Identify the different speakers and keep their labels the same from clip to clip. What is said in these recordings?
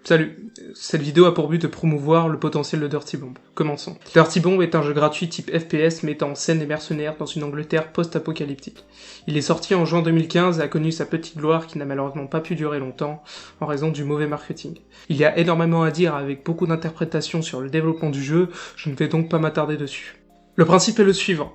Speaker 1: Salut, cette vidéo a pour but de promouvoir le potentiel de Dirty Bomb. Commençons. Dirty Bomb est un jeu gratuit type FPS mettant en scène des mercenaires dans une Angleterre post-apocalyptique. Il est sorti en juin 2015 et a connu sa petite gloire qui n'a malheureusement pas pu durer longtemps en raison du mauvais marketing. Il y a énormément à dire avec beaucoup d'interprétations sur le développement du jeu, je ne vais donc pas m'attarder dessus. Le principe est le suivant.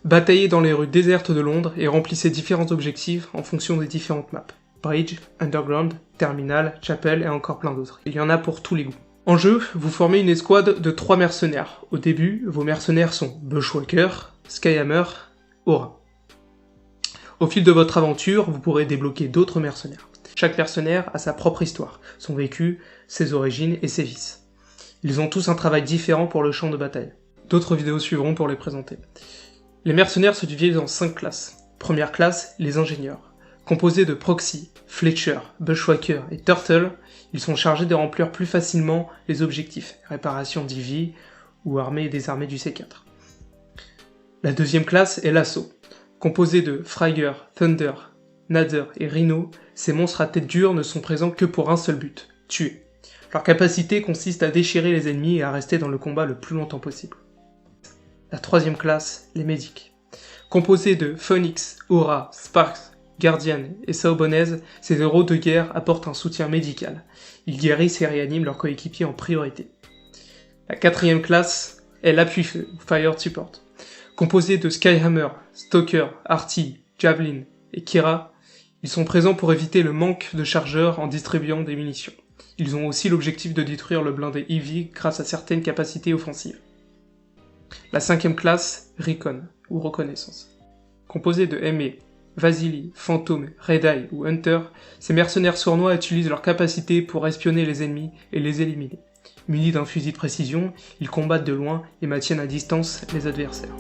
Speaker 1: Bataillez dans les rues désertes de Londres et remplissez différents objectifs en fonction des différentes maps. Bridge, Underground, Terminal, Chapel et encore plein d'autres. Il y en a pour tous les goûts. En jeu, vous formez une escouade de 3 mercenaires. Au début, vos mercenaires sont Bushwhacker, Skyhammer, Aura. Au fil de votre aventure, vous pourrez débloquer d'autres mercenaires. Chaque mercenaire a sa propre histoire, son vécu, ses origines et ses vices. Ils ont tous un travail différent pour le champ de bataille. D'autres vidéos suivront pour les présenter. Les mercenaires se divisent en 5 classes. Première classe, les ingénieurs. Composés de Proxy, Fletcher, Bushwhacker et Turtle, ils sont chargés de remplir plus facilement les objectifs, réparation d'IV ou armée et désarmée du C4. La deuxième classe est l'assaut. Composés de Fryer, Thunder, Nader et Rhino, ces monstres à tête dure ne sont présents que pour un seul but, tuer. Leur capacité consiste à déchirer les ennemis et à rester dans le combat le plus longtemps possible. La troisième classe, les médics. Composés de Phoenix, Aura, Sparks, Guardian et Saobonez, ces héros de guerre apportent un soutien médical. Ils guérissent et réaniment leurs coéquipiers en priorité. La quatrième classe est l'appui-feu, Fire Support. Composé de Skyhammer, Stalker, Artie, Javelin et Kira, ils sont présents pour éviter le manque de chargeurs en distribuant des munitions. Ils ont aussi l'objectif de détruire le blindé EV grâce à certaines capacités offensives. La cinquième classe, Recon, ou Reconnaissance. Composé de ME, Vasily, Phantom, Red Eye ou Hunter, ces mercenaires sournois utilisent leurs capacités pour espionner les ennemis et les éliminer. Munis d'un fusil de précision, ils combattent de loin et maintiennent à distance les adversaires.